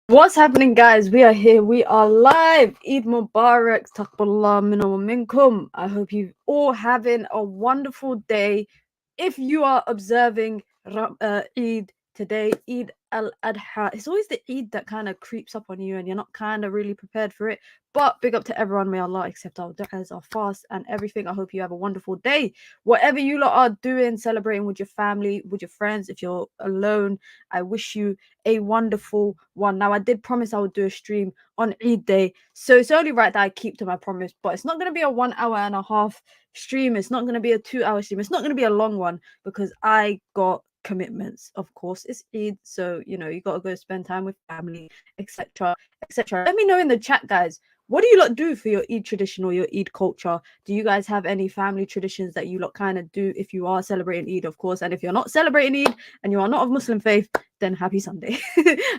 What's happening, guys? We are here. We are live. Eid Mubarak. Taqballah minna wa minkum. I hope you all having a wonderful day. If you are observing Eid today, Eid al-Adha, it's always the Eid that kind of creeps up on you and you're not kind of really prepared for it. But big up to everyone. May Allah accept our du'as, our fast and everything. I hope you have a wonderful day. Whatever you lot are doing, celebrating with your family, with your friends, if you're alone, I wish you a wonderful one. Now, I did promise I would do a stream on Eid day, so it's only right that I keep to my promise, but it's not going to be a 1 hour and a half stream. It's not going to be a 2 hour stream. It's not going to be a long one because I got commitments. Of course, it's Eid, so you know you got to go spend time with family, etc, etc. Let me know in the chat, guys. What do you lot do for your Eid tradition or your Eid culture? Do you guys have any family traditions that you lot kind of do if you are celebrating Eid, of course? And if you're not celebrating Eid and you are not of Muslim faith, then happy Sunday.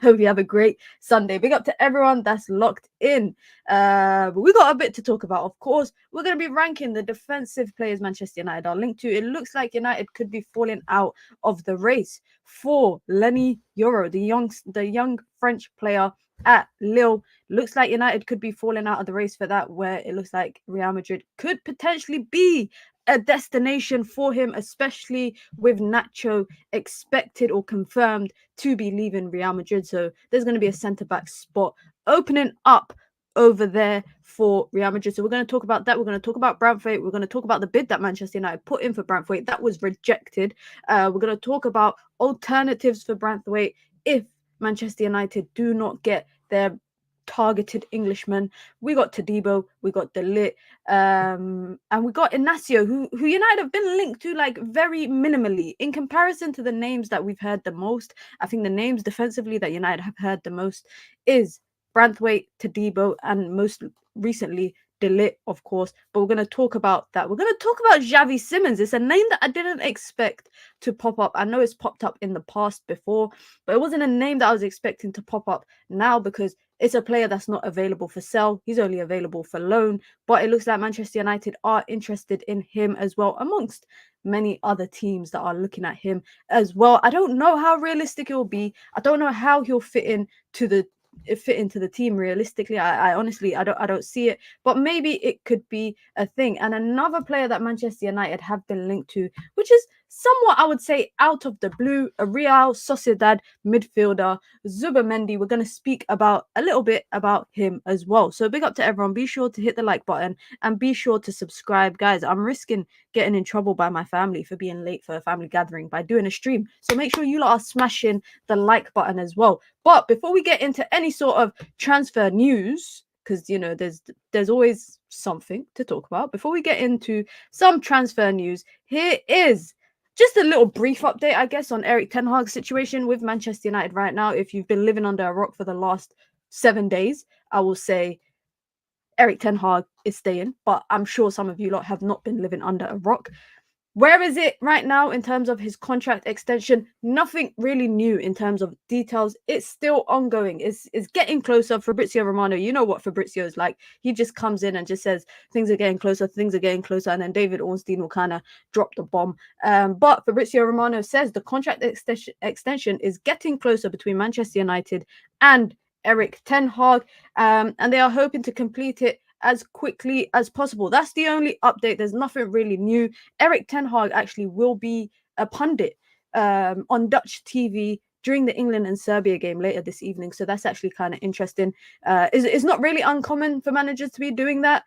Hope you have a great Sunday. Big up to everyone that's locked in. But we got a bit to talk about, of course. We're going to be ranking the defensive players Manchester United are linked to. It looks like United could be falling out of the race for Lenny Yoro, the young French player at Lille. Looks like United could be falling out of the race for that, where it looks like Real Madrid could potentially be a destination for him, especially with Nacho expected or confirmed to be leaving Real Madrid. So there's going to be a centre-back spot opening up over there for Real Madrid. So we're going to talk about that. We're going to talk about Branthwaite. We're going to talk about the bid that Manchester United put in for Branthwaite. That was rejected. We're going to talk about alternatives for Branthwaite if Manchester United do not get their targeted Englishman. We got Todibo, we got De Ligt, and we got Inacio, who United have been linked to like very minimally in comparison to the names that we've heard the most. I think the names defensively that United have heard the most is Branthwaite, Todibo, and most recently De Ligt, of course. But we're going to talk about that. We're going to talk about Xavi Simons. It's a name that I didn't expect to pop up. I know it's popped up in the past before, but it wasn't a name that I was expecting to pop up now because it's a player that's not available for sale. He's only available for loan, but it looks like Manchester United are interested in him as well, amongst many other teams that are looking at him as well. I don't know how realistic it will be. I don't know how he'll fit into the team realistically. I honestly I don't see it, but maybe it could be a thing. And another player that Manchester United have been linked to, which is somewhat, I would say, out of the blue, a Real Sociedad midfielder, Zubimendi. We're going to speak about a little bit about him as well. So big up to everyone. Be sure to hit the like button and be sure to subscribe, guys. I'm risking getting in trouble by my family for being late for a family gathering by doing a stream, so make sure you lot are smashing the like button as well. But before we get into any sort of transfer news, because you know there's always something to talk about, before we get into some transfer news, here is just a little brief update, I guess, on Erik ten Hag's situation with Manchester United right now. If you've been living under a rock for the last 7 days, I will say Erik ten Hag is staying, but I'm sure some of you lot have not been living under a rock. Where is it right now in terms of his contract extension? Nothing really new in terms of details. It's still ongoing. It's getting closer. Fabrizio Romano, you know what Fabrizio is like. He just comes in and just says things are getting closer, and then David Ornstein will kind of drop the bomb. But Fabrizio Romano says the contract extension is getting closer between Manchester United and Erik ten Hag, and they are hoping to complete it as quickly as possible. That's the only update. There's nothing really new. Erik ten Hag actually will be a pundit on Dutch TV during the England and Serbia game later this evening. So that's actually kind of interesting. It's not really uncommon for managers to be doing that.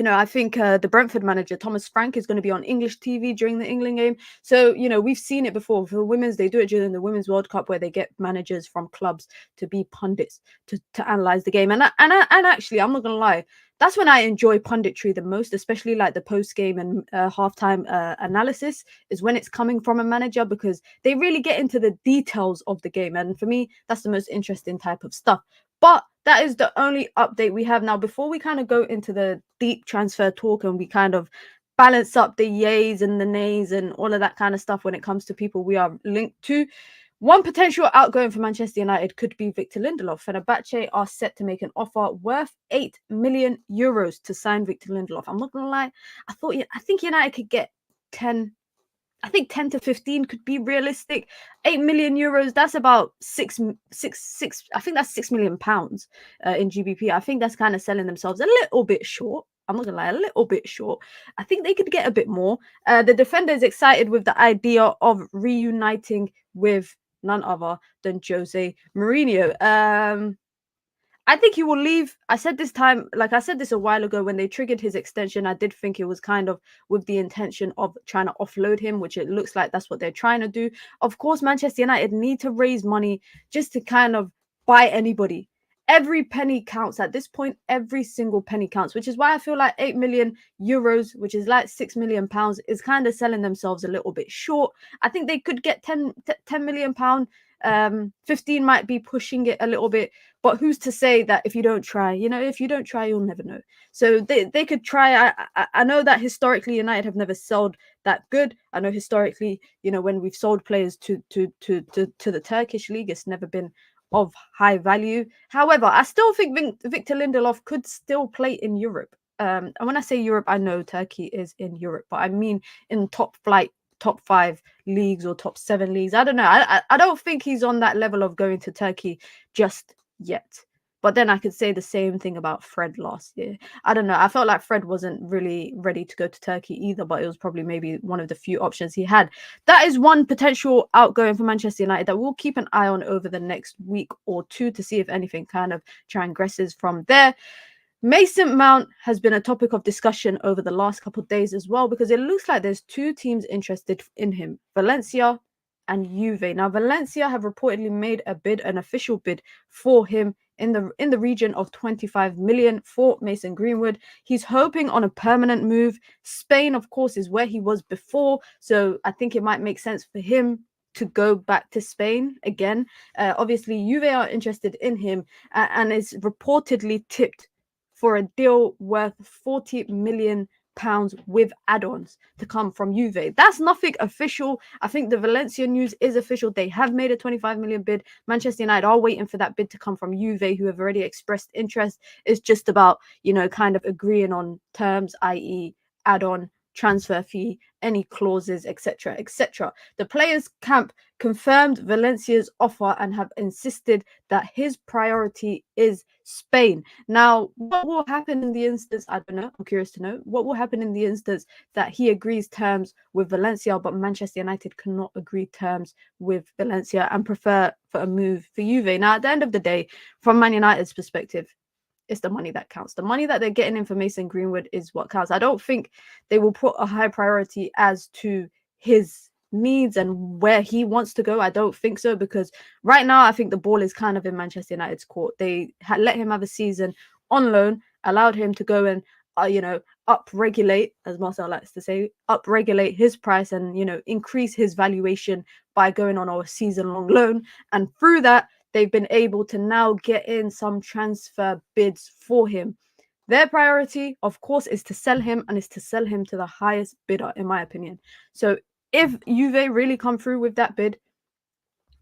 I think the Brentford manager, Thomas Frank, is going to be on English TV during the England game. So, we've seen it before. For women's, they do it during the Women's World Cup where they get managers from clubs to be pundits to analyze the game. And actually, I'm not going to lie, that's when I enjoy punditry the most, especially like the post-game and halftime analysis, is when it's coming from a manager, because they really get into the details of the game. And for me, that's the most interesting type of stuff. But that is the only update we have now. Before we kind of go into the deep transfer talk and we kind of balance up the yays and the nays and all of that kind of stuff when it comes to people we are linked to, one potential outgoing for Manchester United could be Victor Lindelof. Fenerbahce are set to make an offer worth 8 million euros to sign Victor Lindelof. I'm not going to lie. I think United could get 10 to 15 could be realistic. 8 million euros, that's about six. I think that's £6 million in GBP. I think that's kind of selling themselves a little bit short. I'm not gonna lie, a little bit short. I think they could get a bit more. The defender is excited with the idea of reuniting with none other than Jose Mourinho. I think he will leave. I said this a while ago when they triggered his extension. I did think it was kind of with the intention of trying to offload him, which it looks like that's what they're trying to do. Of course, Manchester United need to raise money just to kind of buy anybody. Every penny counts at this point. Every single penny counts, which is why I feel like 8 million euros, which is like £6 million, is kind of selling themselves a little bit short. I think they could get 10 million pound. 15 might be pushing it a little bit, but who's to say that if you don't try, if you don't try, you'll never know. So they could try. I know that historically United have never sold that good. I know historically, when we've sold players to the Turkish league, it's never been of high value. However, I still think Victor Lindelof could still play in Europe. And when I say Europe, I know Turkey is in Europe, but I mean in top 5 leagues or top 7 leagues. I don't know. I don't think he's on that level of going to Turkey just yet. But then I could say the same thing about Fred last year. I don't know. I felt like Fred wasn't really ready to go to Turkey either, but it was probably maybe one of the few options he had. That is one potential outgoing for Manchester United that we'll keep an eye on over the next week or two to see if anything kind of transgresses from there. Mason Mount has been a topic of discussion over the last couple of days as well, because it looks like there's 2 teams interested in him, Valencia and Juve. Now, Valencia have reportedly made an official bid for him in the region of 25 million for Mason Greenwood. He's hoping on a permanent move. Spain, of course, is where he was before, so I think it might make sense for him to go back to Spain again. Obviously, Juve are interested in him and is reportedly tipped for a deal worth 40 million pounds with add-ons to come from Juve. That's nothing official. I think the Valencia news is official. They have made a 25 million bid. Manchester United are waiting for that bid to come from Juve, who have already expressed interest. It's just about, kind of agreeing on terms, i.e. add-on, transfer fee, any clauses, etc., etc. The players' camp confirmed Valencia's offer and have insisted that his priority is Spain. Now, what will happen in the instance? I don't know. I'm curious to know what will happen in the instance that he agrees terms with Valencia, but Manchester United cannot agree terms with Valencia and prefer for a move for Juve. Now, at the end of the day, from Man United's perspective, it's the money that counts. The money that they're getting in for Mason Greenwood is what counts. I don't think they will put a high priority as to his needs and where he wants to go. I don't think so, because right now I think the ball is kind of in Manchester United's court. They let him have a season on loan, allowed him to go and upregulate, as Marcel likes to say, upregulate his price and increase his valuation by going on a season-long loan. And through that, they've been able to now get in some transfer bids for him. Their priority, of course, is to sell him, and is to sell him to the highest bidder, in my opinion. So if Juve really come through with that bid,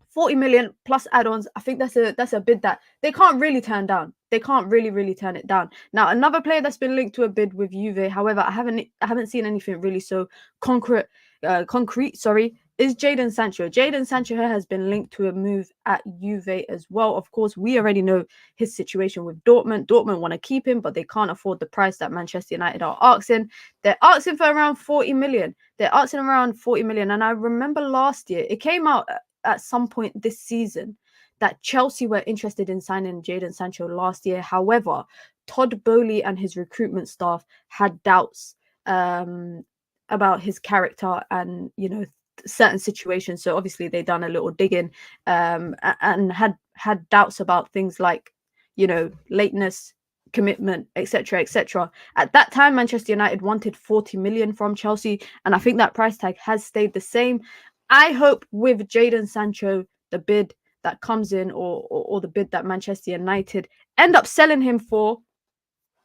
40 million plus add-ons, I think that's a bid that they can't really turn down. They can't really turn it down. Now, another player that's been linked to a bid with Juve, however, I haven't seen anything really so concrete, is Jadon Sancho. Jadon Sancho has been linked to a move at Juve as well. Of course, we already know his situation with Dortmund. Dortmund want to keep him, but they can't afford the price that Manchester United are asking. They're asking for around 40 million. They're asking around 40 million. And I remember last year, it came out at some point this season that Chelsea were interested in signing Jadon Sancho last year. However, Todd Boehly and his recruitment staff had doubts about his character and, certain situations. So obviously they done a little digging and had doubts about things like, lateness, commitment, etc. At that time, Manchester United wanted 40 million from Chelsea, and I think that price tag has stayed the same. I hope with Jadon Sancho, the bid that comes in, or the bid that Manchester United end up selling him for,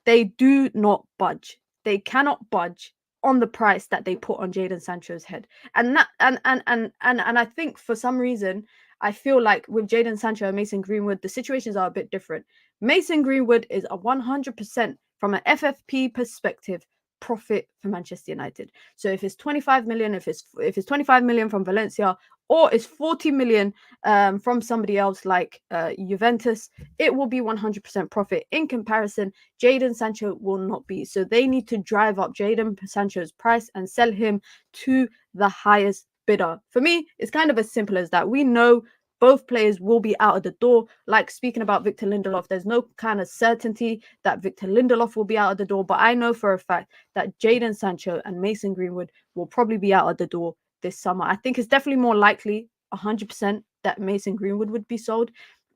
they do not budge. They cannot budge on the price that they put on Jadon Sancho's head. And I think for some reason, I feel like with Jadon Sancho and Mason Greenwood, the situations are a bit different. Mason Greenwood is a 100% from an FFP perspective profit for Manchester United. So if it's 25 million, if it's 25 million from Valencia, or it's 40 million from somebody else like Juventus, it will be 100% profit. In comparison, Jadon Sancho will not be. So they need to drive up Jadon Sancho's price and sell him to the highest bidder. For me, it's kind of as simple as that. We know both players will be out of the door. Like speaking about Victor Lindelof, there's no kind of certainty that Victor Lindelof will be out of the door, but I know for a fact that Jadon Sancho and Mason Greenwood will probably be out of the door this summer. I think it's definitely more likely 100% that Mason Greenwood would be sold.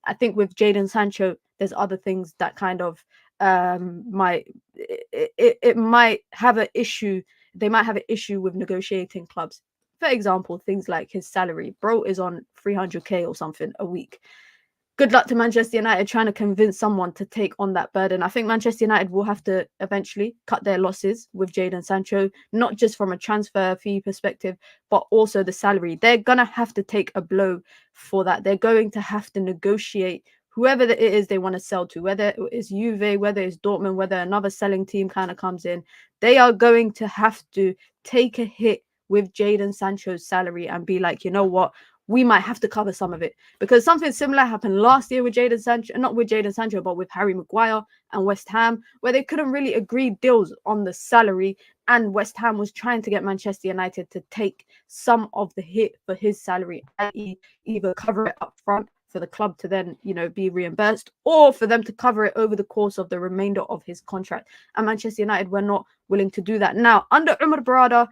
I think with Jadon Sancho, there's other things that kind of might have an issue. They might have an issue with negotiating clubs. For example, things like his salary. Bro is on 300k or something a week. Good luck to Manchester United trying to convince someone to take on that burden. I think Manchester United will have to eventually cut their losses with Jadon Sancho, not just from a transfer fee perspective, but also the salary. They're going to have to take a blow for that. They're going to have to negotiate whoever it is they want to sell to, whether it's Juve, whether it's Dortmund, whether another selling team kind of comes in. They are going to have to take a hit with Jadon Sancho's salary and be like, you know what? We might have to cover some of it, because something similar happened last year with Jadon Sancho, not with Jadon Sancho, but with Harry Maguire and West Ham, where they couldn't really agree deals on the salary, and West Ham was trying to get Manchester United to take some of the hit for his salary, i.e. either cover it up front for the club to then, be reimbursed, or for them to cover it over the course of the remainder of his contract. And Manchester United were not willing to do that. Now, under Umar Barada,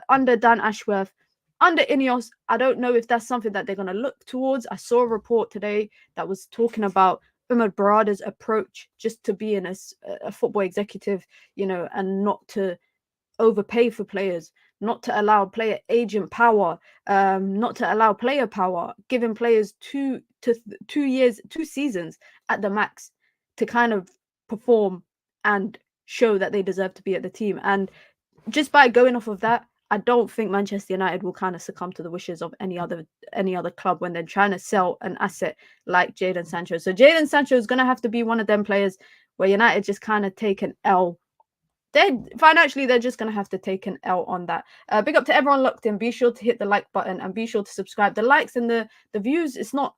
under Dan Ashworth, under Inos, I don't know if that's something that they're going to look towards. I saw a report today that was talking about Umar Barada's approach just to being a football executive, and not to overpay for players, not to allow player agent power, not to allow player power, giving players 2 seasons at the max to kind of perform and show that they deserve to be at the team. And just by going off of that, I don't think Manchester United will kind of succumb to the wishes of any other club when they're trying to sell an asset like Jadon Sancho. So Jadon Sancho is going to have to be one of them players where United just kind of take an L. Financially, they're just going to have to take an L on that. Big up to everyone locked in. Be sure to hit the like button and be sure to subscribe. The likes and the views, it's not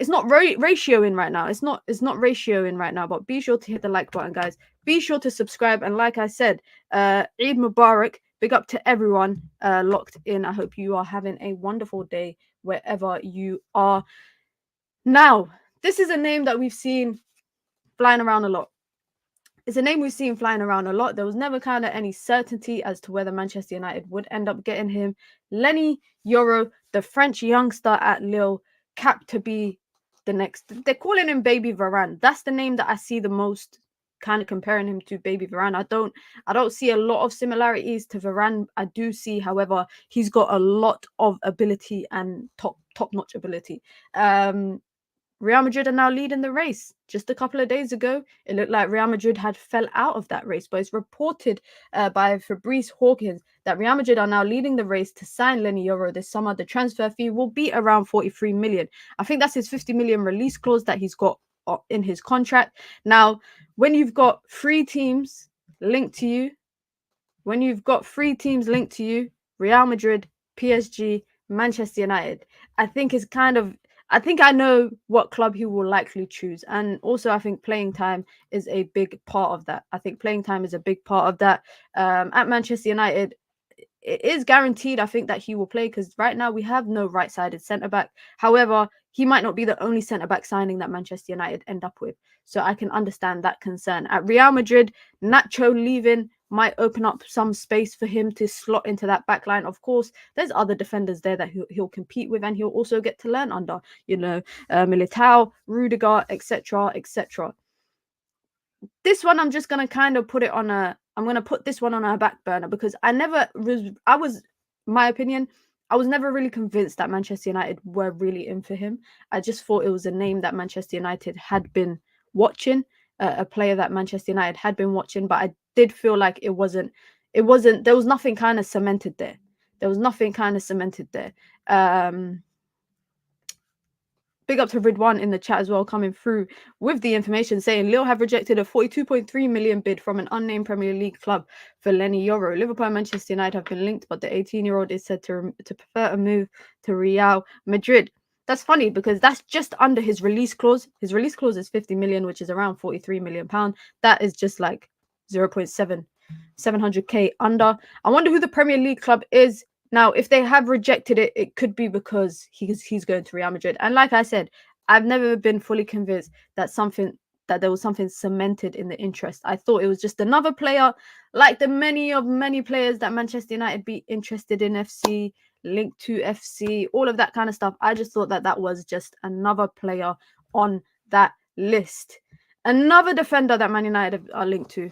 ratioing right now. It's not ratioing right now, but be sure to hit the like button, guys. Be sure to subscribe. And like I said, Eid Mubarak. Big up to everyone locked in. I hope you are having a wonderful day wherever you are. Now, this is a name that we've seen flying around a lot. It's a name we've seen flying around a lot. There was never kind of any certainty as to whether Manchester United would end up getting him. Lenny Yoro, the French youngster at Lille, capped to be the next. They're calling him Baby Varane. That's the name that I see the most, kind of comparing him to Baby Varane. I don't see a lot of similarities to Varane. I do see, however, he's got a lot of ability and top-notch ability. Real Madrid are now leading the race. Just a couple of days ago, it looked like Real Madrid had fell out of that race, but it's reported by Fabrice Hawkins that Real Madrid are now leading the race to sign Lenny Yoro this summer. The transfer fee will be around 43 million. I think that's his 50 million release clause that he's got in his contract. Now, when you've got three teams linked to you, Real Madrid, PSG, Manchester United, I think I know what club he will likely choose. And also, I think playing time is a big part of that. At Manchester United, it is guaranteed, I think, that he will play, because right now we have no right-sided centre-back. However, he might not be the only centre-back signing that Manchester United end up with. So I can understand that concern. At Real Madrid, Nacho leaving might open up some space for him to slot into that back line. Of course, there's other defenders there that he'll compete with, and he'll also get to learn under, Militao, Rudiger, etc., etc. This one, I'm just going to kind of put this one on a back burner, because my opinion, I was never really convinced that Manchester United were really in for him. I just thought it was a name that Manchester United had been watching, a player that Manchester United had been watching, but I did feel like there was nothing kind of cemented there. Big up to Ridwan in the chat as well, coming through with the information saying Lille have rejected a 42.3 million bid from an unnamed Premier League club for Lenny Yoro. Liverpool and Manchester United have been linked, but the 18-year-old is said to prefer a move to Real Madrid. That's funny, because that's just under his release clause. His release clause is 50 million, which is around 43 million pound. That is just like 700k under. I wonder who the Premier League club is. Now, if they have rejected it, it could be because he's going to Real Madrid. And like I said, I've never been fully convinced that there was something cemented in the interest. I thought it was just another player, like the many players that Manchester United be interested in FC, linked to FC, all of that kind of stuff. I just thought that was just another player on that list. Another defender that Man United are linked to.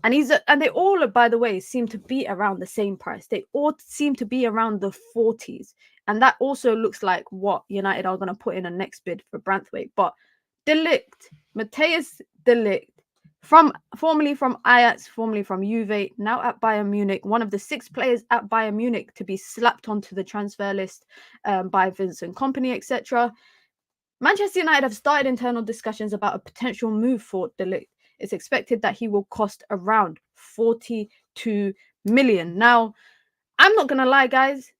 And they all, by the way, seem to be around the same price. They all seem to be around the 40s. And that also looks like what United are going to put in a next bid for Branthwaite. But De Ligt, Matthijs de Ligt, formerly from Ajax, formerly from Juve, now at Bayern Munich, one of the 6 players at Bayern Munich to be slapped onto the transfer list by Vincent Kompany, etc. Manchester United have started internal discussions about a potential move for De Ligt. It's expected that he will cost around 42 million. Now, I'm not going to lie, guys.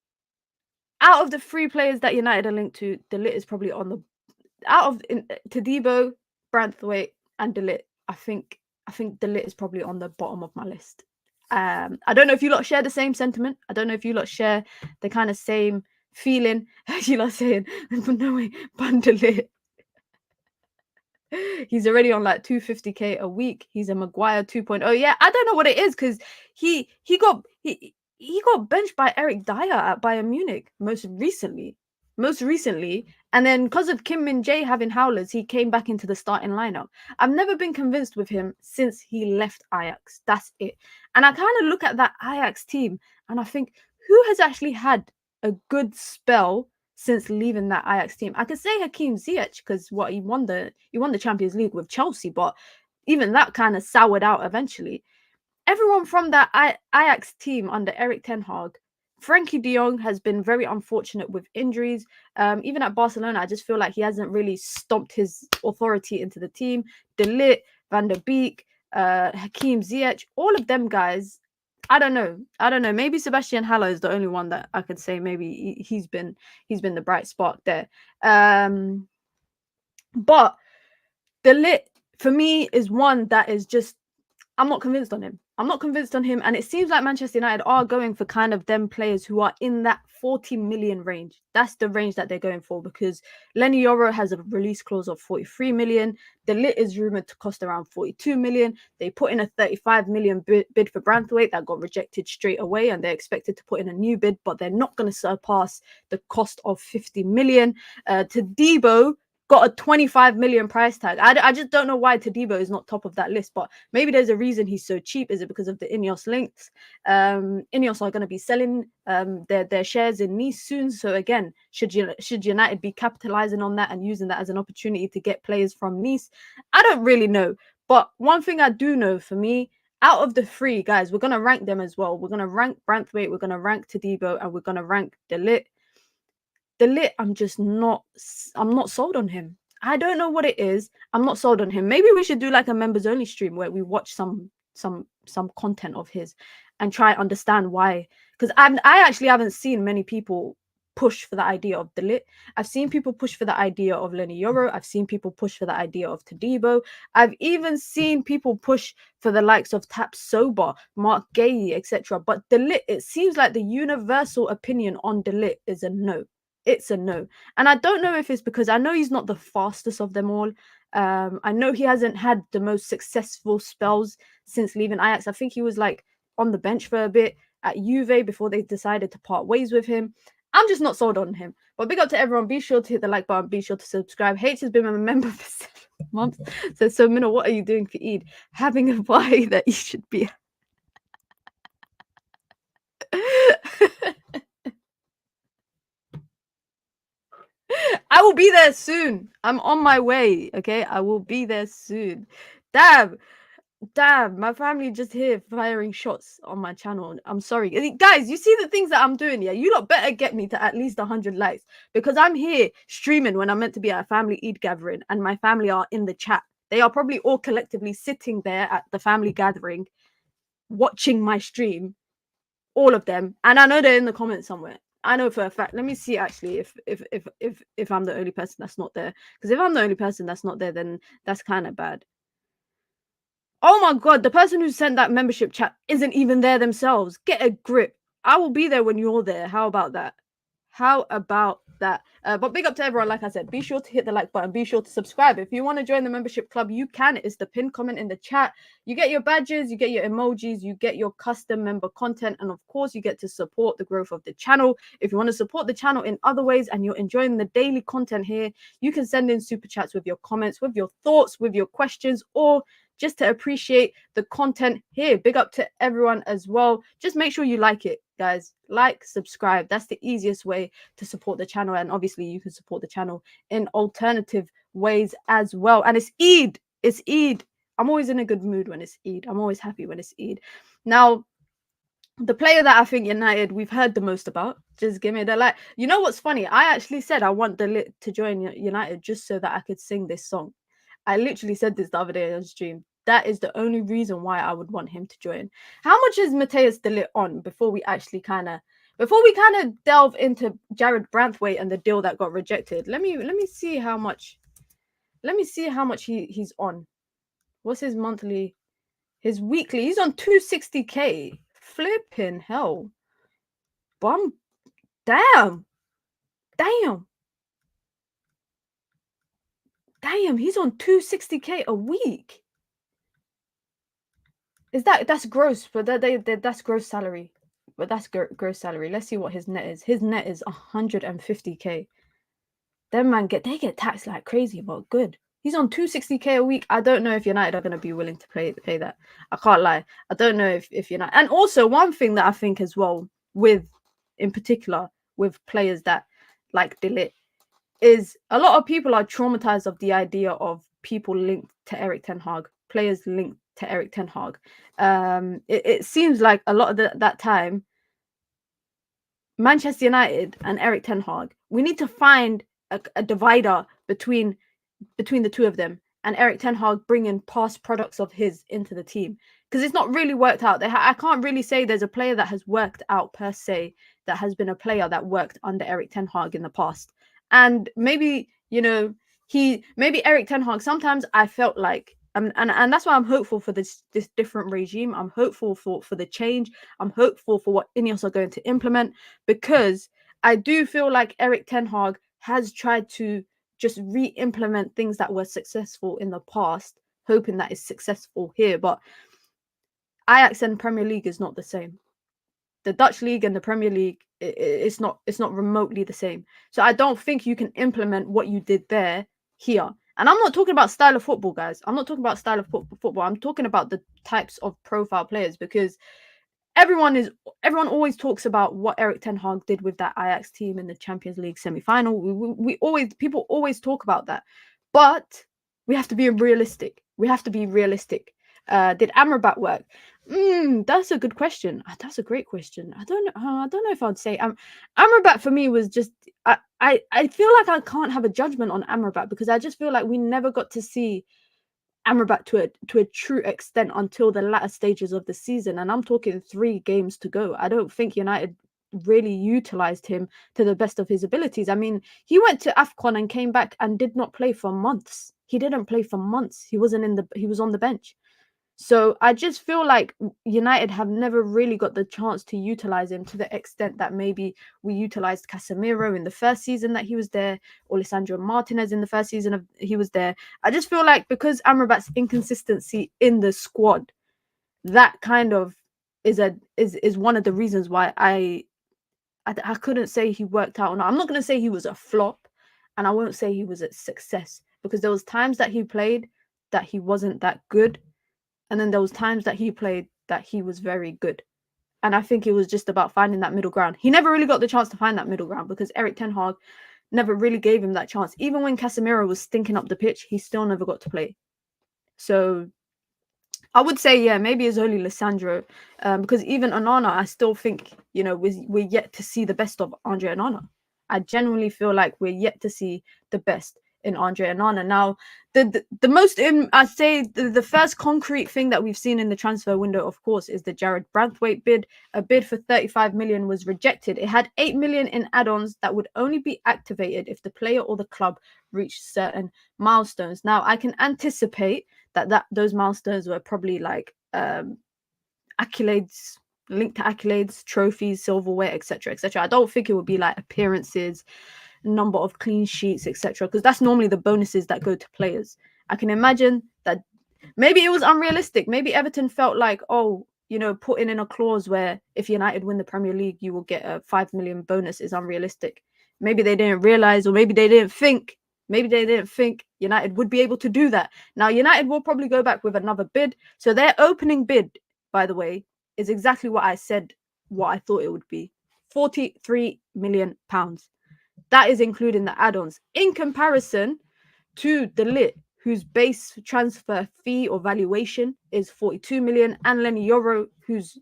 Out of the 3 players that United are linked to, De Ligt is probably on the... Todibo, Branthwaite, and De Ligt, I think De Ligt is probably on the bottom of my list. I don't know if you lot share the same sentiment. I don't know if you lot share the kind of same feeling as you lot saying, no way, ban De Ligt. He's already on like 250k a week. He's a Maguire 2.0. Yeah, I don't know what it is, because he got benched by Eric Dyer at Bayern Munich most recently, and then because of Kim Min-jae having howlers, he came back into the starting lineup. I've never been convinced with him since he left Ajax. That's it. And I kind of look at that Ajax team and I think, who has actually had a good spell since leaving that Ajax team? I could say Hakim Ziyech, because he won the Champions League with Chelsea, but even that kind of soured out eventually. Everyone from that Ajax team under Erik ten Hag, Frankie de Jong has been very unfortunate with injuries. Even at Barcelona, I just feel like he hasn't really stomped his authority into the team. De Ligt, Van der Beek, Hakim Ziyech, all of them guys, I don't know. Maybe Sebastian Haller is the only one that I could say maybe he's been the bright spark there. But De Ligt, for me, is one that is just, I'm not convinced on him. And it seems like Manchester United are going for kind of them players who are in that 40 million range. That's the range that they're going for, because Lenny Yoro has a release clause of 43 million. De Ligt is rumored to cost around 42 million. They put in a 35 million bid for Branthwaite that got rejected straight away, and they're expected to put in a new bid, but they're not going to surpass the cost of 50 million. Todibo, got a 25 million price tag. I just don't know why Todibo is not top of that list, but maybe there's a reason he's so cheap. Is it because of the Inos links? Ineos are going to be selling their shares in Nice soon. So again, should United be capitalizing on that and using that as an opportunity to get players from Nice? I don't really know. But one thing I do know, for me, out of the three guys, we're going to rank them as well. We're going to rank Branthwaite, we're going to rank Todibo, and we're going to rank De Ligt. De Ligt, I'm not sold on him. I don't know what it is. I'm not sold on him. Maybe we should do like a members only stream where we watch some content of his and try and understand why. Because I actually haven't seen many people push for the idea of De Ligt. I've seen people push for the idea of Lenny Yoro. I've seen people push for the idea of Todibo. I've even seen people push for the likes of Tap Sober, Mark Gay, etc. But De Ligt, it seems like the universal opinion on De Ligt is a no. It's a no. And I don't know if it's because I know he's not the fastest of them all. I know he hasn't had the most successful spells since leaving Ajax. I think he was like on the bench for a bit at Juve before they decided to part ways with him. I'm just not sold on him. But big up to everyone. Be sure to hit the like button. Be sure to subscribe. H has been a member for 7 months. So Minna, what are you doing for Eid? Having a buy that you should be. I will be there soon. I'm on my way. Okay, I will be there soon. Damn, my family just here firing shots on my channel. I'm sorry, guys. You see the things that I'm doing. Yeah, you lot better get me to at least 100 likes because I'm here streaming when I'm meant to be at a family Eid gathering, and my family are in the chat. They are probably all collectively sitting there at the family gathering, watching my stream. All of them, and I know they're in the comments somewhere. I know for a fact. Let me see actually if I'm the only person that's not there. Because if I'm the only person that's not there, then that's kind of bad. Oh my god, the person who sent that membership chat isn't even there themselves. Get a grip. I will be there when you're there. How about that? How about that? But big up to everyone. Like I said, be sure to hit the like button. Be sure to subscribe. If you want to join the membership club, you can. It's the pinned comment in the chat. You get your badges, you get your emojis, you get your custom member content, and of course, you get to support the growth of the channel. If you want to support the channel in other ways and you're enjoying the daily content here, you can send in super chats with your comments, with your thoughts, with your questions, or just to appreciate the content here. Big up to everyone as well. Just make sure you like it, guys. Like, subscribe. That's the easiest way to support the channel. And obviously, you can support the channel in alternative ways as well. And it's Eid. It's Eid. I'm always in a good mood when it's Eid. I'm always happy when it's Eid. Now, the player that I think United we've heard the most about, just give me the like. You know what's funny? I actually said I want De Ligt to join United just so that I could sing this song. I literally said this the other day on stream. That is the only reason why I would want him to join. How much is Matthijs de Ligt on before we actually kind of delve into Jarrad Branthwaite and the deal that got rejected? Let me see how much. Let me see how much he's on. What's his monthly? His weekly? He's on 260k. Flipping hell. Bum. Damn. He's on 260k a week. Is that's gross? But that's gross salary. But that's gross salary. Let's see what his net is. His net is 150k. Them man they get taxed like crazy, but good. He's on 260k a week. I don't know if United are going to be willing to pay that. I can't lie. I don't know if United. And also one thing that I think as well, in particular with players that like De Ligt, is a lot of people are traumatized of the idea of people linked to Erik ten Hag, players linked to Erik ten Hag. It seems like a lot of that time, Manchester United and Erik ten Hag, we need to find a divider between the two of them, and Erik ten Hag bringing past products of his into the team, because it's not really worked out. I can't really say there's a player that has worked out per se that has been a player that worked under Erik ten Hag in the past. And maybe, maybe Erik ten Hag, sometimes I felt like, and that's why I'm hopeful for this different regime. I'm hopeful for the change. I'm hopeful for what Ineos are going to implement, because I do feel like Erik ten Hag has tried to just re-implement things that were successful in the past, hoping that it's successful here. But Ajax and Premier League is not the same. The Dutch league and the Premier League, it's not remotely the same. So I don't think you can implement what you did there here. And I'm not talking about style of football, guys. I'm not talking about style of football. I'm talking about the types of profile players, because everyone always talks about what Erik ten Hag did with that Ajax team in the Champions League semi-final. People always talk about that, but we have to be realistic. Did Amrabat work? That's a good question. That's a great question. I don't know if I'd say Amrabat for me was just I feel like I can't have a judgment on Amrabat, because I just feel like we never got to see Amrabat to a true extent until the latter stages of the season, and I'm talking 3 games to go. I don't think United really utilized him to the best of his abilities. I mean, he went to AFCON and came back and did not play for months. He didn't play for months. He was on the bench. So I just feel like United have never really got the chance to utilize him to the extent that maybe we utilized Casemiro in the first season that he was there, or Lisandro Martinez in the first season he was there. I just feel like because Amrabat's inconsistency in the squad, that kind of is one of the reasons why I couldn't say he worked out or not. I'm not going to say he was a flop, and I won't say he was a success, because there was times that he played that he wasn't that good. And then there was times that he played that he was very good. And I think it was just about finding that middle ground. He never really got the chance to find that middle ground, because Erik ten Hag never really gave him that chance. Even when Casemiro was stinking up the pitch, he still never got to play. So I would say, yeah, maybe it's only Lisandro, because even Onana, I still think, we're yet to see the best of Andre Onana. I genuinely feel like we're yet to see the best in Andre Onana. Now, the most, I'd say the first concrete thing that we've seen in the transfer window, of course, is the Jarrad Branthwaite bid. A bid for 35 million was rejected. It had 8 million in add-ons that would only be activated if the player or the club reached certain milestones. Now, I can anticipate that those milestones were probably like accolades, linked to accolades, trophies, silverware, etc., etc. I don't think it would be like appearances, number of clean sheets, etc., because that's normally the bonuses that go to players. I can imagine that maybe it was unrealistic. Maybe Everton felt like, putting in a clause where if United win the Premier League, you will get a 5 million bonus is unrealistic. Maybe they didn't realize, or maybe they didn't think United would be able to do that. Now, United will probably go back with another bid. So their opening bid, by the way, is exactly what I said, what I thought it would be. £43 million. That is including the add-ons. In comparison to De Ligt, whose base transfer fee or valuation is 42 million, and Lenny Yoro, whose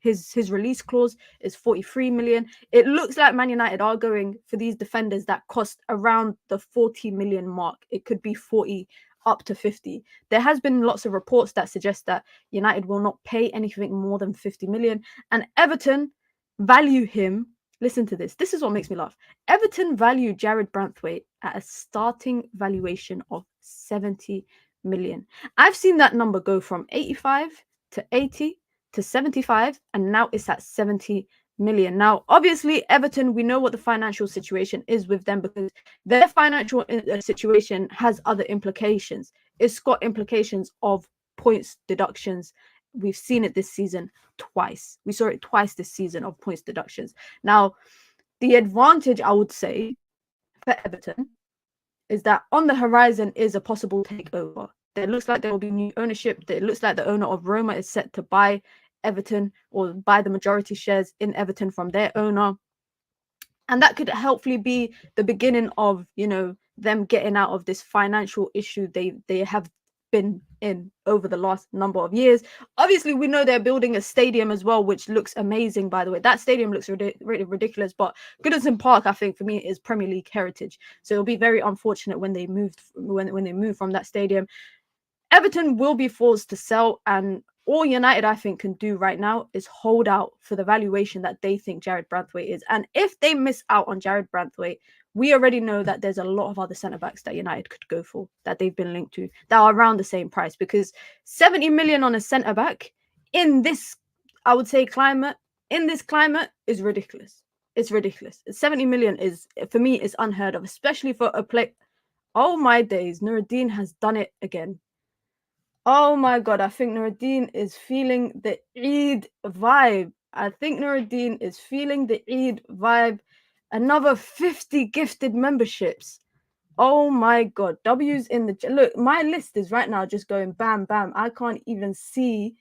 his release clause is 43 million. It looks like Man United are going for these defenders that cost around the 40 million mark. It could be 40 up to 50. There has been lots of reports that suggest that United will not pay anything more than 50 million, and Everton value him. Listen to this. This is what makes me laugh. Everton value Jarrad Branthwaite at a starting valuation of 70 million. I've seen that number go from 85 to 80 to 75, and now it's at 70 million. Now, obviously, Everton, we know what the financial situation is with them, because their financial situation has other implications. It's got implications of points deductions. We've seen it this season twice. We saw it twice this season of points deductions. Now, the advantage, I would say, for Everton is that on the horizon is a possible takeover. It looks like there will be new ownership. It looks like the owner of Roma is set to buy Everton, or buy the majority shares in Everton from their owner. And that could hopefully be the beginning of, them getting out of this financial issue they have been in over the last number of years. Obviously, we know they're building a stadium as well, which looks amazing, by the way. That stadium looks really ridiculous, but Goodison Park, I think, for me, is Premier League heritage. So it'll be very unfortunate when they move from that stadium. Everton will be forced to sell, and all United, I think, can do right now is hold out for the valuation that they think Jarrad Branthwaite is. And if they miss out on Jarrad Branthwaite, we already know that there's a lot of other centre-backs that United could go for, that they've been linked to, that are around the same price, because 70 million on a centre-back in this, I would say, climate is ridiculous. It's ridiculous. 70 million is, for me, is unheard of, especially for a play. Oh my days, Nuruddin has done it again. Oh my God, I think Nuruddin is feeling the Eid vibe. Another 50 gifted memberships. Oh my God. W's in the look. My list is right now just going bam, bam. I can't even see.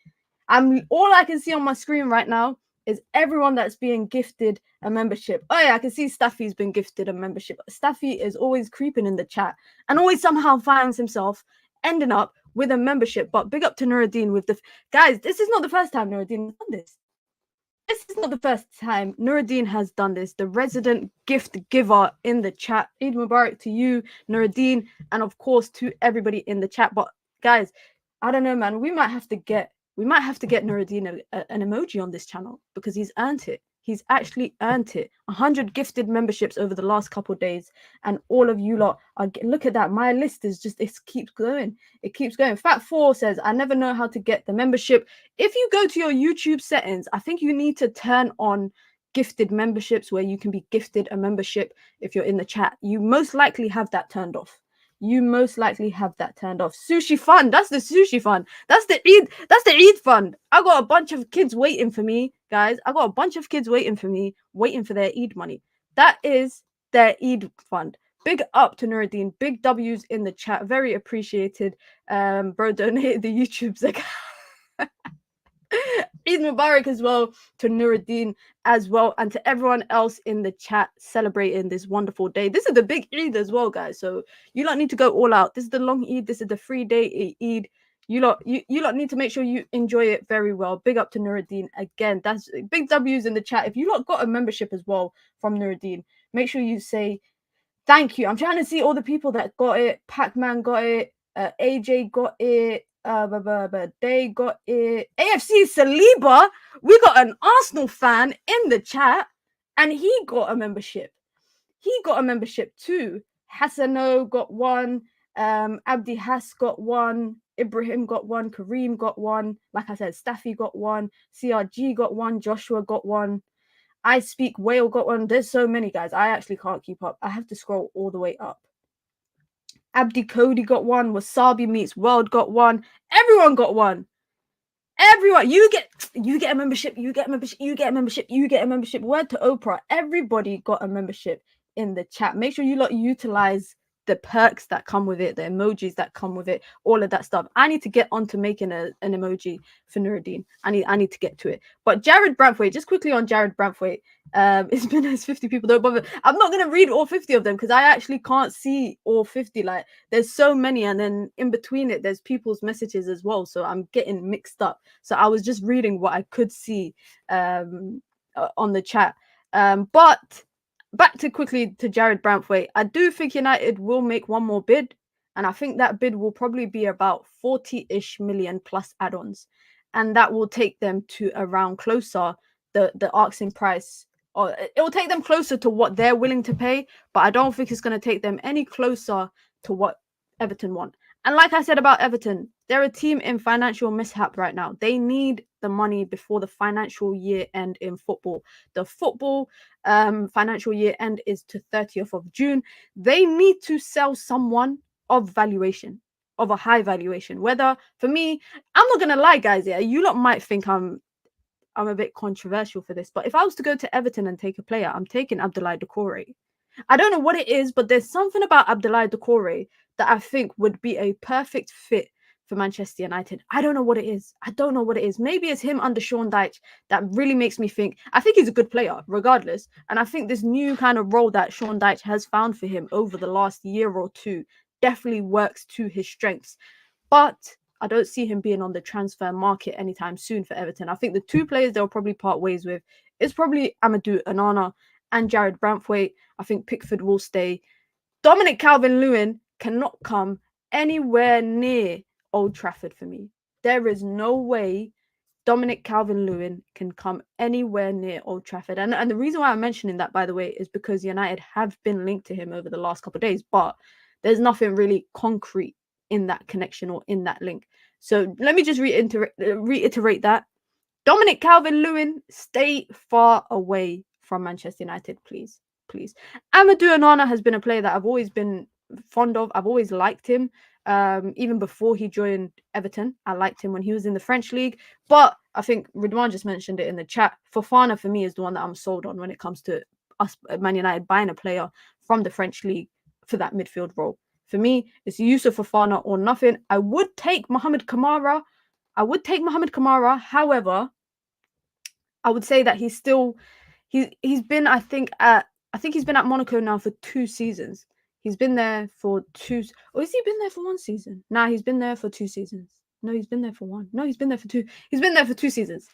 All I can see on my screen right now is everyone that's being gifted a membership. Oh yeah, I can see Staffy's been gifted a membership. Staffy is always creeping in the chat and always somehow finds himself ending up with a membership. But big up to Nuruddin with the guys. This is not the first time Nuruddin has done this. This is not the first time Nuruddin has done this. The resident gift giver in the chat. Eid Mubarak to you, Nuruddin, and of course to everybody in the chat. But guys, I don't know, man. We might have to get Nuruddin an emoji on this channel because he's earned it. He's actually earned it. 100 gifted memberships over the last couple of days, and all of you lot are. Look at that. My list is just, it keeps going. It keeps going. Fat4 says, I never know how to get the membership. If you go to your YouTube settings, I think you need to turn on gifted memberships where you can be gifted a membership. If you're in the chat, you most likely have that turned off. You most likely have that turned off. Sushi fund. That's the sushi fund. That's the Eid fund. I got a bunch of kids waiting for me, guys. I got a bunch of kids waiting for me, waiting for their Eid money. That is their Eid fund. Big up to Nuruddin. Big W's in the chat. Very appreciated. Bro donated the YouTube zakat. Eid Mubarak as well to Nuruddin as well, and to everyone else in the chat celebrating this wonderful day. This is the big Eid as well, guys. So you lot need to go all out. This is the long Eid. This is the 3-day Eid. You lot need to make sure you enjoy it very well. Big up to Nuruddin again. That's big W's in the chat. If you lot got a membership as well from Nuruddin, make sure you say thank you. I'm trying to see all the people that got it. Pac-Man got it. AJ got it. They got it. AFC Saliba, we got an Arsenal fan in the chat, and he got a membership. He got a membership too. Hassano got one. Abdi Hass got one. Ibrahim got one. Kareem got one. Like I said, Staffy got one. CRG got one. Joshua got one. I Speak Whale got one. There's so many, guys. I actually can't keep up. I have to scroll all the way up. Abdi Cody got one. Wasabi Meets World got one. Everyone got one. Everyone, you get a membership. You get a membership. You get a membership. You get a membership. Word to Oprah. Everybody got a membership in the chat. Make sure you lot utilize the perks that come with it, the emojis that come with it, all of that stuff. I need to get on to making an emoji for Nuruddin. I need to get to it. But Jarrad Branthwaite, just quickly on Jarrad Branthwaite. It's been as 50 people, don't bother. I'm not going to read all 50 of them because I actually can't see all 50. Like, there's so many, and then in between it, there's people's messages as well. So I'm getting mixed up. So I was just reading what I could see on the chat. But back to quickly to Jarrad Branthwaite. I do think United will make one more bid, and I think that bid will probably be about 40-ish million plus add-ons, and that will take them to around closer the asking price, or it will take them closer to what they're willing to pay. But I don't think it's going to take them any closer to what Everton want. And like I said about Everton, they're a team in financial mishap right now. They need the money before the financial year end in football. The football financial year end is to 30th of June. They need to sell someone of valuation, of a high valuation. Whether, for me, I'm not going to lie, guys, yeah, you lot might think I'm a bit controversial for this, but if I was to go to Everton and take a player, I'm taking Abdoulaye Doucouré. I don't know what it is, but there's something about Abdoulaye Doucouré that I think would be a perfect fit for Manchester United. I don't know what it is. I don't know what it is. Maybe it's him under Sean Dyche that really makes me think. I think he's a good player, regardless. And I think this new kind of role that Sean Dyche has found for him over the last year or two definitely works to his strengths. But I don't see him being on the transfer market anytime soon for Everton. I think the two players they'll probably part ways with is probably Amadou Onana and Jarrad Branthwaite. I think Pickford will stay. Dominic Calvert-Lewin cannot come anywhere near Old Trafford for me. There is no way Dominic Calvert-Lewin can come anywhere near Old Trafford. And the reason why I'm mentioning that, by the way, is because United have been linked to him over the last couple of days, but there's nothing really concrete in that connection or in that link. So let me just reiterate that. Dominic Calvert-Lewin, stay far away from Manchester United, please. Please. Amadou Onana has been a player that I've always been fond of. I've always liked him. Even before he joined Everton, I liked him when he was in the French league. But I think Ridwan just mentioned it in the chat. Fofana, for me, is the one that I'm sold on when it comes to us, Man United, buying a player from the French league for that midfield role. For me, it's Yusuf Fofana or nothing. I would take Mohamed Kamara. However, I would say that he's been, I think he's been at Monaco now for 2 seasons. He's been there for 2, or has he been there for 1 season? Nah, he's been there for 2 seasons. No, he's been there for 1. No, he's been there for 2. He's been there for 2 seasons.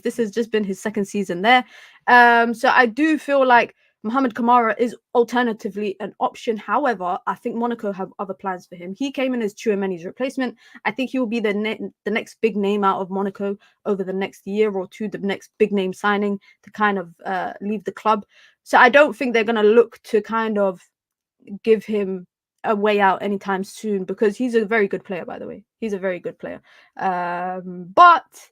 This has just been his 2nd season there. So I do feel like Mohamed Kamara is alternatively an option. However, I think Monaco have other plans for him. He came in as Tchouameni's replacement. I think he will be the next big name out of Monaco over the next year or two, the next big name signing to kind of leave the club. So I don't think they're going to look to kind of give him a way out anytime soon, because he's a very good player, by the way. He's a very good player. But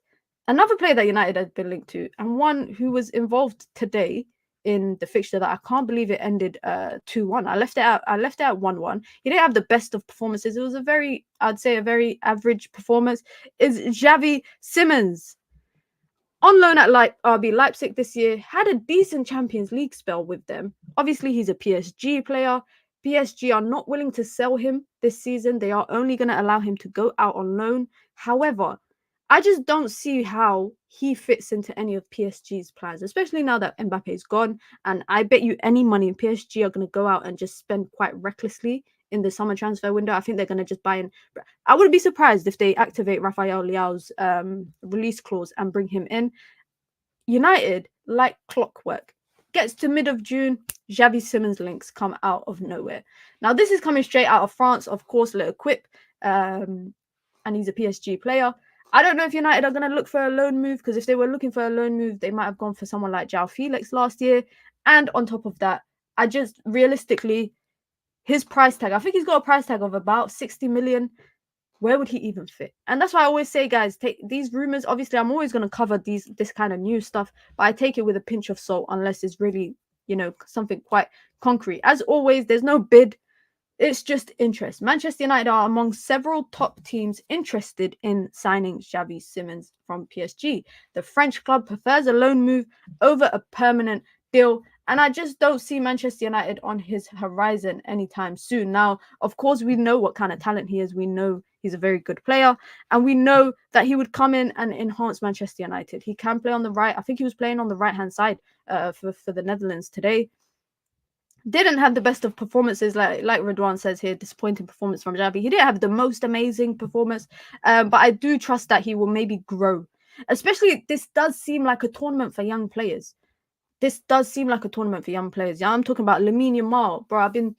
another player that United has been linked to, and one who was involved today in the fixture that I can't believe it ended 2-1. I left it out 1-1. He didn't have the best of performances. It was I'd say a very average performance. Is Xavi Simons, on loan at RB Leipzig this year, had a decent Champions League spell with them. Obviously, he's a PSG player. PSG are not willing to sell him this season. They are only going to allow him to go out on loan. However, I just don't see how he fits into any of PSG's plans, especially now that Mbappe's gone. And I bet you any money in PSG are going to go out and just spend quite recklessly in the summer transfer window. I think they're going to just buy in. I wouldn't be surprised if they activate Rafael Leao's release clause and bring him in. United, like clockwork, gets to mid of June, Xavi Simons links come out of nowhere. Now, this is coming straight out of France, of course, Le Equipe, and he's a PSG player. I don't know if United are going to look for a loan move, because if they were looking for a loan move, they might have gone for someone like João Felix last year. And on top of that, I just realistically, his price tag, I think he's got a price tag of about 60 million. Where would he even fit? And that's why I always say, guys, take these rumors. Obviously, I'm always going to cover this kind of new stuff, but I take it with a pinch of salt unless it's really, something quite concrete. As always, there's no bid. It's just interest. Manchester United are among several top teams interested in signing Xavi Simons from PSG. The French club prefers a loan move over a permanent deal, and I just don't see Manchester United on his horizon anytime soon. Now, of course, we know what kind of talent he is. We know he's a very good player, and we know that he would come in and enhance Manchester United. He can play on the right. I think he was playing on the right-hand side for the Netherlands today. Didn't have the best of performances, like Redouane says here, disappointing performance from Xavi. He didn't have the most amazing performance, but I do trust that he will maybe grow. Especially, this does seem like a tournament for young players. Yeah, I'm talking about Lamine Yamal, bro. I've been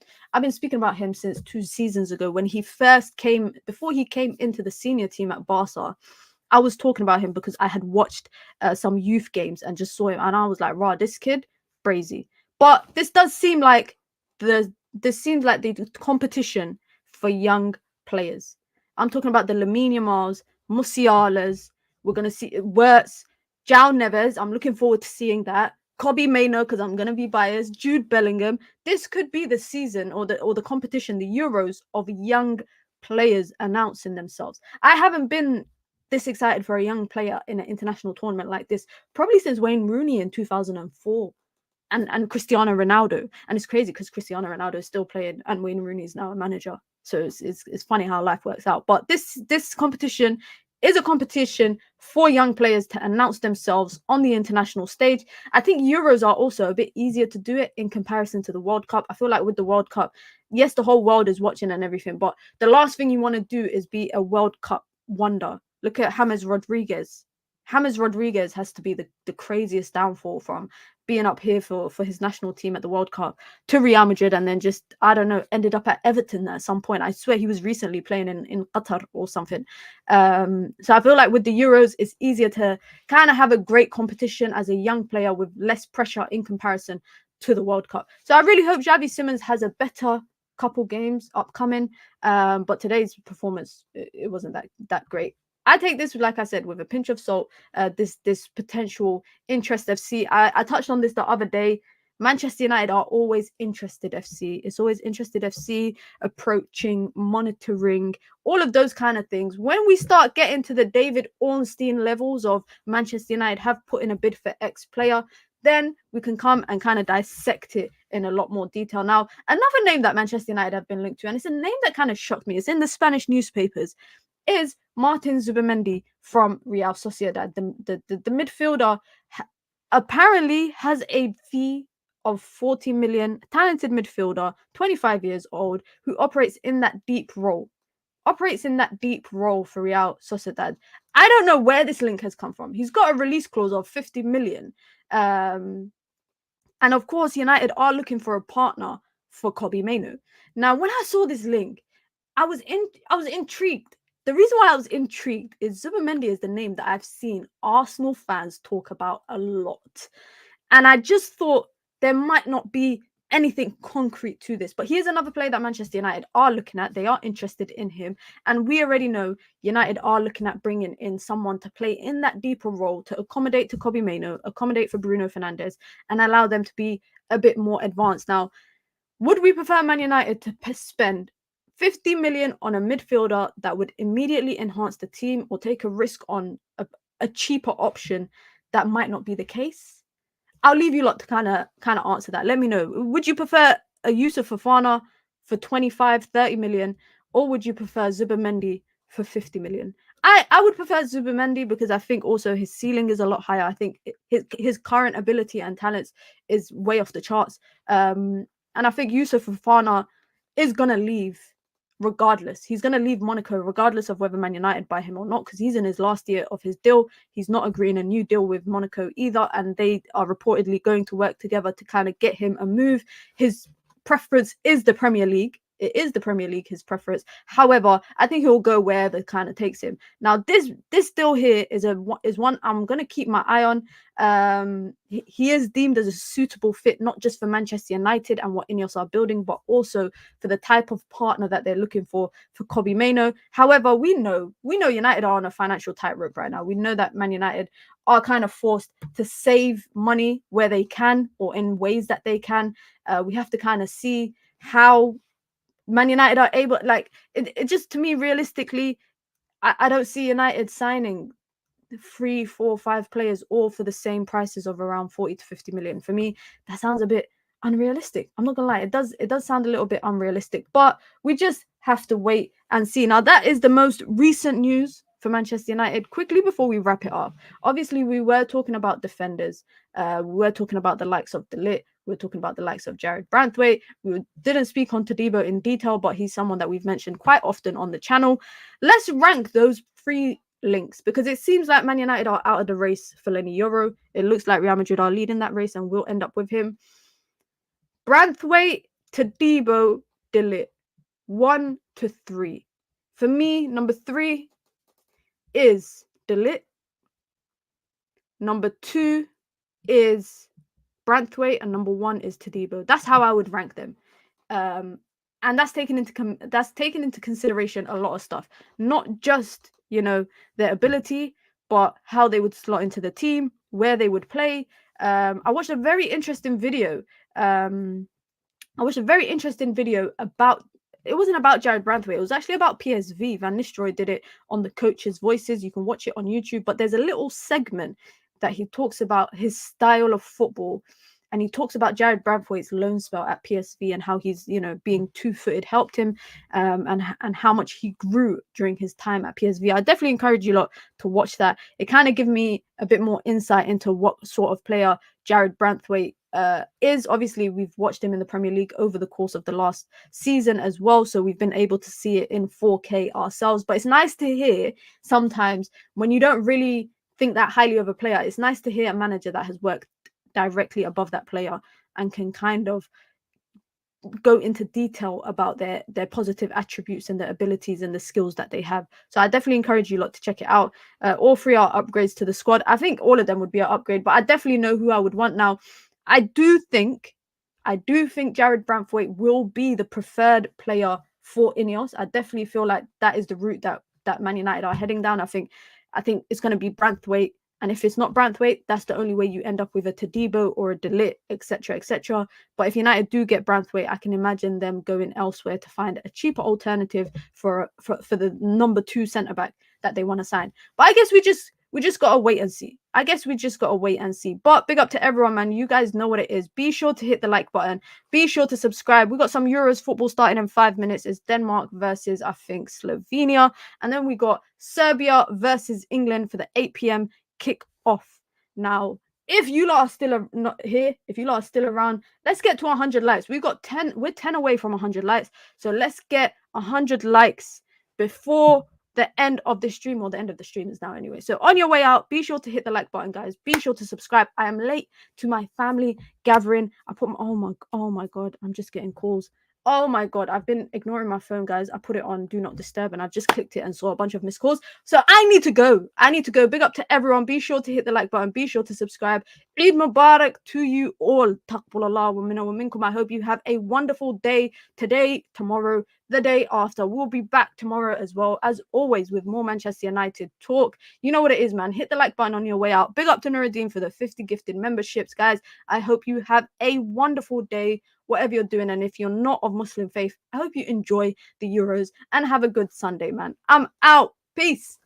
speaking about him since 2 seasons ago when he first came, before he came into the senior team at Barca. I was talking about him because I had watched some youth games and just saw him, and I was like, "Rah, this kid, crazy." But this does seem like the competition for young players. I'm talking about the Lamine Yamals, Musialas. We're gonna see Wirtz, João Neves. I'm looking forward to seeing that. Kobbie Mainoo, because I'm gonna be biased. Jude Bellingham. This could be the season or the competition, the Euros of young players announcing themselves. I haven't been this excited for a young player in an international tournament like this probably since Wayne Rooney in 2004. And Cristiano Ronaldo. And it's crazy because Cristiano Ronaldo is still playing and Wayne Rooney is now a manager. So it's funny how life works out. But this competition is a competition for young players to announce themselves on the international stage. I think Euros are also a bit easier to do it in comparison to the World Cup. I feel like with the World Cup, yes, the whole world is watching and everything, but the last thing you want to do is be a World Cup wonder. Look at James Rodriguez. James Rodriguez has to be the craziest downfall from being up here for his national team at the World Cup to Real Madrid, and then just, I don't know, ended up at Everton at some point. I swear he was recently playing in Qatar or something. So I feel like with the Euros, it's easier to kind of have a great competition as a young player with less pressure in comparison to the World Cup. So I really hope Xavi Simons has a better couple games upcoming. But today's performance, it wasn't that great. I take this, like I said, with a pinch of salt, this potential interest FC. I touched on this the other day. Manchester United are always interested FC. It's always interested FC, approaching, monitoring, all of those kind of things. When we start getting to the David Ornstein levels of Manchester United have put in a bid for X player, then we can come and kind of dissect it in a lot more detail. Now, another name that Manchester United have been linked to, and it's a name that kind of shocked me, it's in the Spanish newspapers, is Martin Zubimendi from Real Sociedad. The midfielder apparently has a fee of 40 million, talented midfielder, 25 years old, who operates in that deep role for Real Sociedad. I don't know where this link has come from. He's got a release clause of 50 million. And of course, United are looking for a partner for Kobbie Mainoo. Now, when I saw this link, I was intrigued. The reason why I was intrigued is Zubimendi is the name that I've seen Arsenal fans talk about a lot. And I just thought there might not be anything concrete to this. But here's another player that Manchester United are looking at. They are interested in him. And we already know United are looking at bringing in someone to play in that deeper role to accommodate to Kobbie Mainoo, accommodate for Bruno Fernandes, and allow them to be a bit more advanced. Now, would we prefer Man United to spend 50 million on a midfielder that would immediately enhance the team, or take a risk on a cheaper option that might not be the case? I'll leave you lot to kind of answer that. Let me know. Would you prefer a Yusuf Fofana for 25, 30 million, or would you prefer Zubimendi for 50 million? I would prefer Zubimendi because I think also his ceiling is a lot higher. I think his current ability and talents is way off the charts. And I think Yusuf Fofana is going to leave regardless. He's going to leave Monaco regardless of whether Man United buy him or not, because he's in his last year of his deal. He's not agreeing a new deal with Monaco either, and they are reportedly going to work together to kind of get him a move. His preference is the Premier League. It is the Premier League, his preference. However, I think he'll go wherever it kind of takes him. Now, this deal here is one I'm going to keep my eye on. He is deemed as a suitable fit, not just for Manchester United and what Inos are building, but also for the type of partner that they're looking for Kobbie Mainoo. However, we know United are on a financial tightrope right now. We know that Man United are kind of forced to save money where they can, or in ways that they can. We have to kind of see how Man United are able, like, it just, to me, realistically, I don't see United signing 3, 4, 5 players all for the same prices of around 40 to 50 million. For me, that sounds a bit unrealistic. I'm not gonna lie, it does sound a little bit unrealistic, but we just have to wait and see. Now, that is the most recent news for Manchester United. Quickly before we wrap it up, obviously we were talking about defenders. We were talking about the likes of De Ligt. We're talking about the likes of Jarrad Branthwaite. We didn't speak on Todibo in detail, but he's someone that we've mentioned quite often on the channel. Let's rank those 3 links, because it seems like Man United are out of the race for Lenny Yoro. It looks like Real Madrid are leading that race and will end up with him. Branthwaite, Todibo, De Ligt, 1 to 3. For me, number 3 is De Ligt. Number 2 is Branthwaite, and number 1 is Todibo. That's how I would rank them. And that's taken into consideration a lot of stuff, not just, their ability, but how they would slot into the team, where they would play. I watched a very interesting video. About, it wasn't about Jarrad Branthwaite. It was actually about PSV. Van Nistelrooy did it on the Coach's Voices. You can watch it on YouTube, but there's a little segment that he talks about his style of football, and he talks about Jarrad Branthwaite's loan spell at PSV and how he's, being two-footed helped him, and how much he grew during his time at PSV. I definitely encourage you lot to watch that. It kind of gives me a bit more insight into what sort of player Jarrad Branthwaite is. Obviously, we've watched him in the Premier League over the course of the last season as well, so we've been able to see it in 4K ourselves. But it's nice to hear sometimes, when you don't really think that highly of a player, it's nice to hear a manager that has worked directly above that player and can kind of go into detail about their positive attributes and their abilities and the skills that they have. So I definitely encourage you lot to check it out. All 3 are upgrades to the squad. I think all of them would be an upgrade, but I definitely know who I would want. Now, I do think Jarrad Branthwaite will be the preferred player for Ineos. I definitely feel like that is the route that Man United are heading down. I think it's going to be Branthwaite, and if it's not Branthwaite, that's the only way you end up with a Todibo or a De Ligt, etc., etc. But if United do get Branthwaite, I can imagine them going elsewhere to find a cheaper alternative for the number 2 centre back that they want to sign. But I guess we just gotta wait and see. I guess we just gotta wait and see. But big up to everyone, man. You guys know what it is. Be sure to hit the like button. Be sure to subscribe. We got some Euros football starting in 5 minutes. It's Denmark versus, I think, Slovenia. And then we got Serbia versus England for the 8 p.m. kick-off. Now, if you lot are still not here, if you lot are still around, let's get to 100 likes. We're 10 away from 100 likes. So let's get 100 likes before the end of the stream, or the end of the stream is now anyway. So on your way out, be sure to hit the like button, guys. Be sure to subscribe. I am late to my family gathering. Oh my god, I'm just getting calls. Oh my god, I've been ignoring my phone, guys. I put it on do not disturb and I've just clicked it and saw a bunch of missed calls. So I need to go. Big up to everyone. Be sure to hit the like button. Be sure to subscribe. Eid Mubarak to you all. Taqbulullah wa minna wa minkum. I hope you have a wonderful day today, tomorrow, the day after. We'll be back tomorrow as well, as always, with more Manchester United talk. You know what it is, man. Hit the like button on your way out. Big up to Nuruddin for the 50 gifted memberships, guys. I hope you have a wonderful day, whatever you're doing. And if you're not of Muslim faith, I hope you enjoy the Euros and have a good Sunday, man. I'm out. Peace.